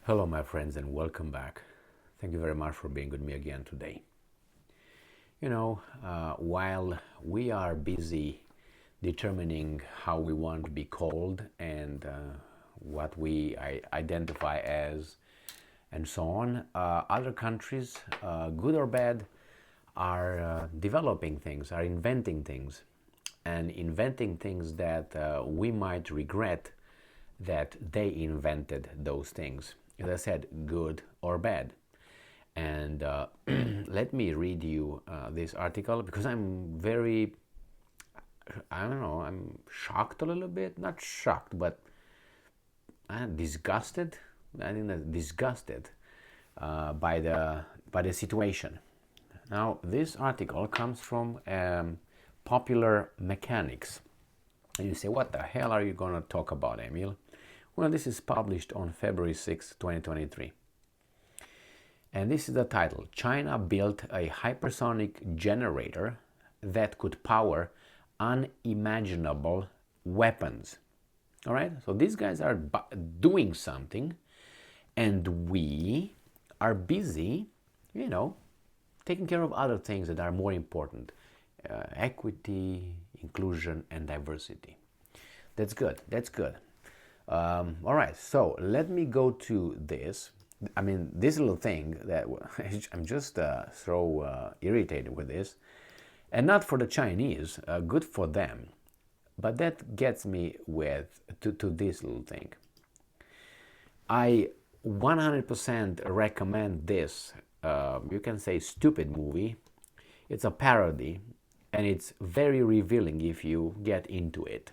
Hello, my friends, and welcome back. Thank you very much for being with me again today. While we are busy determining how we want to be called and what we identify as, and so on, other countries, good or bad, are developing things, are inventing things, and inventing things that we might regret that they invented those things. As I said, good or bad. And let me read you this article because I'm I'm shocked a little bit. Not shocked, but disgusted. I think that disgusted by the situation. Now, this article comes from Popular Mechanics. And you say, what the hell are you going to talk about, Emil? Well, this is published on February 6, 2023. And this is the title: China built a hypersonic generator that could power unimaginable weapons. All right? So these guys are doing something, and we are busy, taking care of other things that are more important. Equity, inclusion, and diversity. That's good. That's good. All right, so let me go to this. This little thing that I'm just so irritated with this, and not for the Chinese, good for them, but that gets me to this little thing. I 100% recommend this, you can say stupid movie. It's a parody, and it's very revealing if you get into it.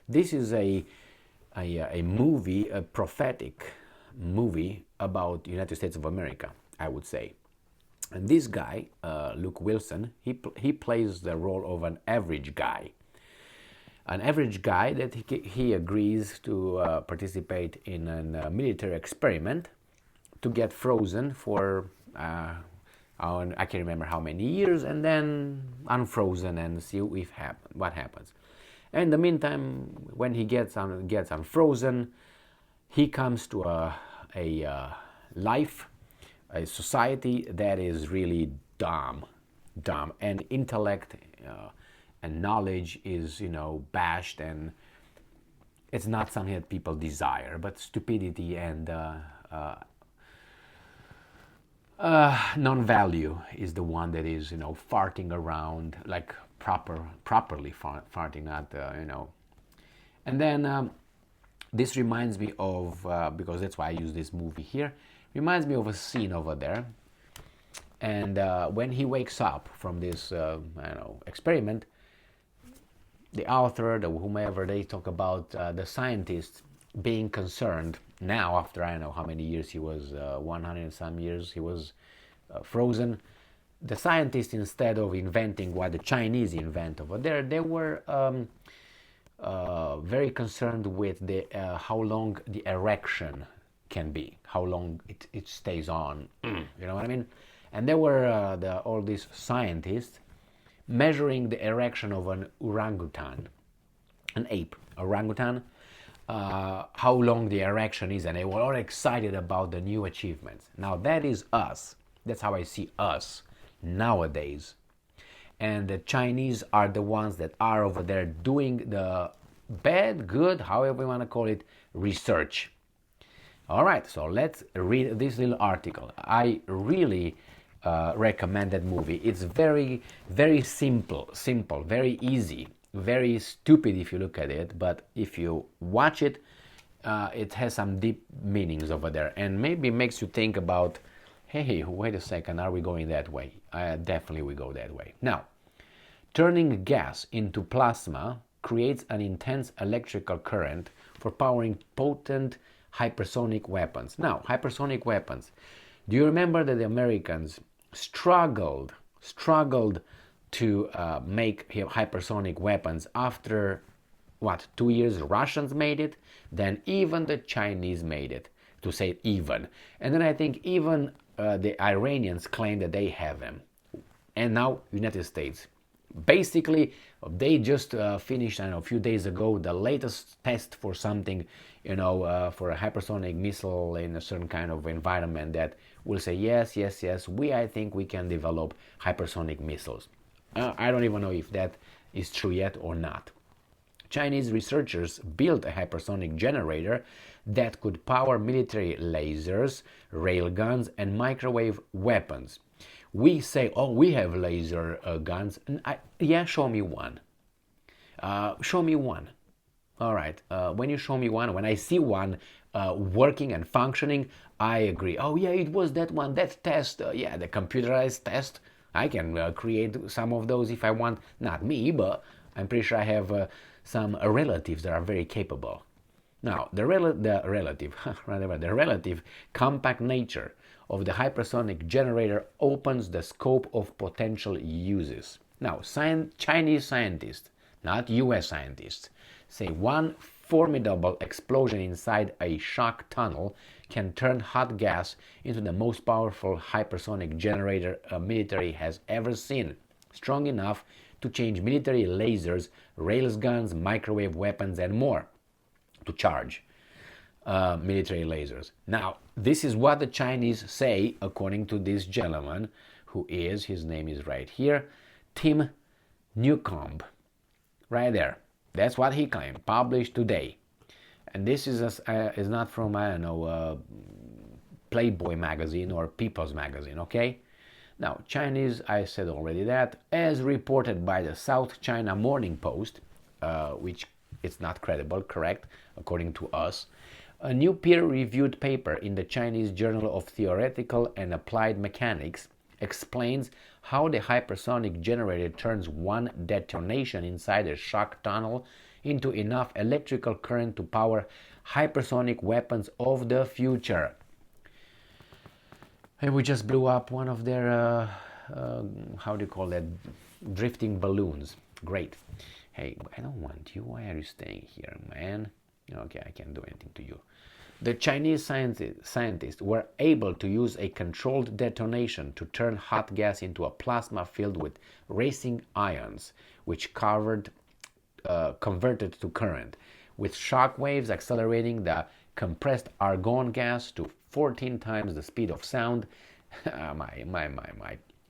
This is a movie, a prophetic movie about the United States of America, I would say. And this guy, Luke Wilson, he plays the role of an average guy. An average guy that he agrees to participate in a military experiment to get frozen for, I can't remember how many years, and then unfrozen and see what happens. And in the meantime, when he gets unfrozen, he comes to a society that is really dumb, and intellect and knowledge is bashed, and it's not something that people desire. But stupidity and non-value is the one that is farting around, like properly farting, not And then this reminds me of, because that's why I use this movie here, reminds me of a scene over there. And when he wakes up from this experiment, the author, whomever, they talk about the scientist being concerned now, after I don't know how many years he was, 100 and some years he was frozen. The scientists, instead of inventing what the Chinese invent over there, they were very concerned with how long the erection can be, how long it stays on. You know what I mean? And there were all these scientists measuring the erection of an orangutan, an ape, orangutan, how long the erection is, and they were all excited about the new achievements. Now that is us. That's how I see us nowadays. And the Chinese are the ones that are over there doing the bad, good, however you want to call it, research. All right, so let's read this little article. I really recommend that movie. It's very, very simple, very easy, very stupid if you look at it, but if you watch it, it has some deep meanings over there, and maybe makes you think about, hey, wait a second, are we going that way? Definitely we go that way. Now, turning gas into plasma creates an intense electrical current for powering potent hypersonic weapons. Now, hypersonic weapons. Do you remember that the Americans struggled to make hypersonic weapons? After, 2 years, the Russians made it, then even the Chinese made it, to say even. And then I think even the Iranians claim that they have them. And now United States. Basically, they just finished, a few days ago, the latest test for something for a hypersonic missile in a certain kind of environment that will say, yes, yes, yes, I think we can develop hypersonic missiles. I don't even know if that is true yet or not. Chinese researchers built a hypersonic generator that could power military lasers, railguns, and microwave weapons. We say, oh, we have laser guns. Yeah, show me one. Show me one. All right. When you show me one, when I see one working and functioning, I agree. Oh, yeah, it was that one, that test. Yeah, the computerized test. I can create some of those if I want. Not me, but I'm pretty sure I have some relatives that are very capable. Now, the relative compact nature of the hypersonic generator opens the scope of potential uses. Now, Chinese scientists, not US scientists, say one formidable explosion inside a shock tunnel can turn hot gas into the most powerful hypersonic generator a military has ever seen, strong enough to change military lasers, railguns, microwave weapons, and more, to charge military lasers. Now, this is what the Chinese say, according to this gentleman, his name is right here, Tim Newcomb, right there. That's what he claimed, published today. And this is not from, I don't know, Playboy magazine or People's magazine, okay? Now, Chinese, I said already that, as reported by the South China Morning Post, which it's not credible, correct, according to us, a new peer-reviewed paper in the Chinese Journal of Theoretical and Applied Mechanics explains how the hypersonic generator turns one detonation inside a shock tunnel into enough electrical current to power hypersonic weapons of the future. And we just blew up one of their, how do you call that, drifting balloons. Great. Hey, I don't want you. Why are you staying here, man? Okay, I can't do anything to you. The Chinese scientists were able to use a controlled detonation to turn hot gas into a plasma filled with racing ions, which converted to current, with shock waves accelerating the compressed argon gas to 14 times the speed of sound.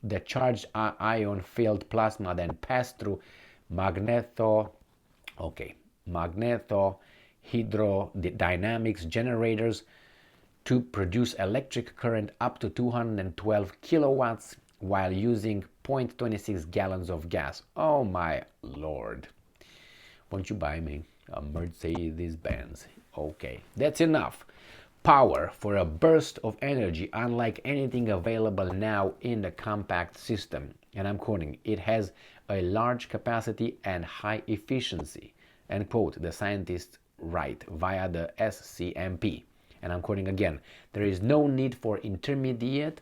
The charged ion-filled plasma then passed through magnetohydrodynamics generators to produce electric current up to 212 kilowatts while using 0.26 gallons of gas. Oh my lord. Won't you buy me a Mercedes-Benz? Okay, that's enough power for a burst of energy unlike anything available now in the compact system. And I'm quoting, it has a large capacity and high efficiency, end quote, the scientists write via the SCMP. And I'm quoting again, there is no need for intermediate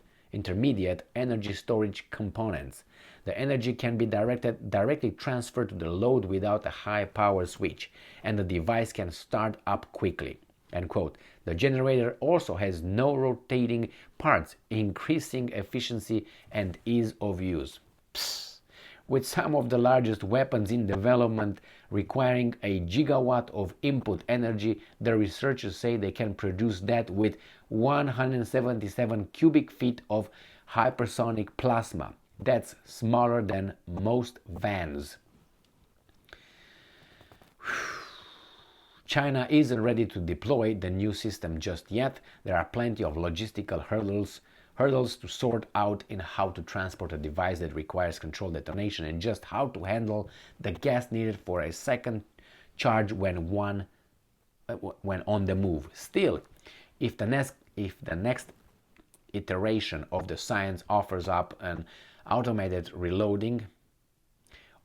energy storage components. The energy can be directly transferred to the load without a high power switch, and the device can start up quickly. End quote. The generator also has no rotating parts, increasing efficiency and ease of use. Psst. With some of the largest weapons in development requiring a gigawatt of input energy, the researchers say they can produce that with 177 cubic feet of hypersonic plasma. That's smaller than most vans. China isn't ready to deploy the new system just yet. There are plenty of logistical hurdles to sort out in how to transport a device that requires controlled detonation and just how to handle the gas needed for a second charge when on the move. Still, if the next iteration of the science offers up an automated reloading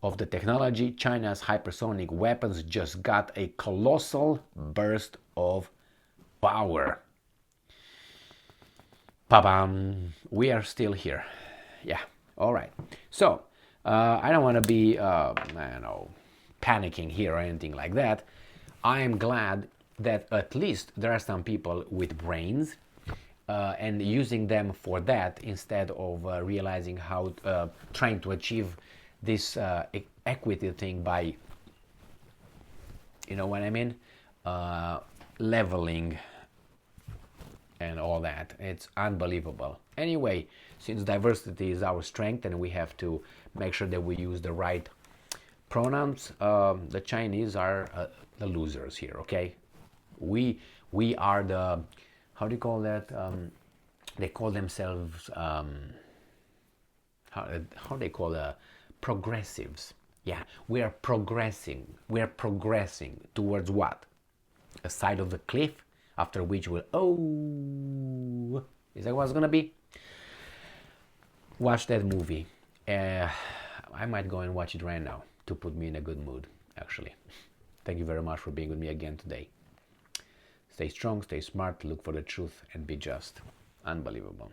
of the technology, China's hypersonic weapons just got a colossal burst of power. Pa-bam! We are still here. Yeah, all right. So, I don't want to be, panicking here or anything like that. I am glad that at least there are some people with brains and using them for that instead of realizing how trying to achieve this equity thing by, you know what I mean, leveling and all that. It's unbelievable. Anyway, since diversity is our strength and we have to make sure that we use the right pronouns, the Chinese are the losers here, okay? We are the, how do you call that? They call themselves, how they call progressives. Yeah, we are progressing. We are progressing towards what? A side of the cliff, after which we'll, oh, is that what it's gonna be? Watch that movie. I might go and watch it right now to put me in a good mood, actually. Thank you very much for being with me again today. Stay strong, stay smart, look for the truth, and be just. Unbelievable.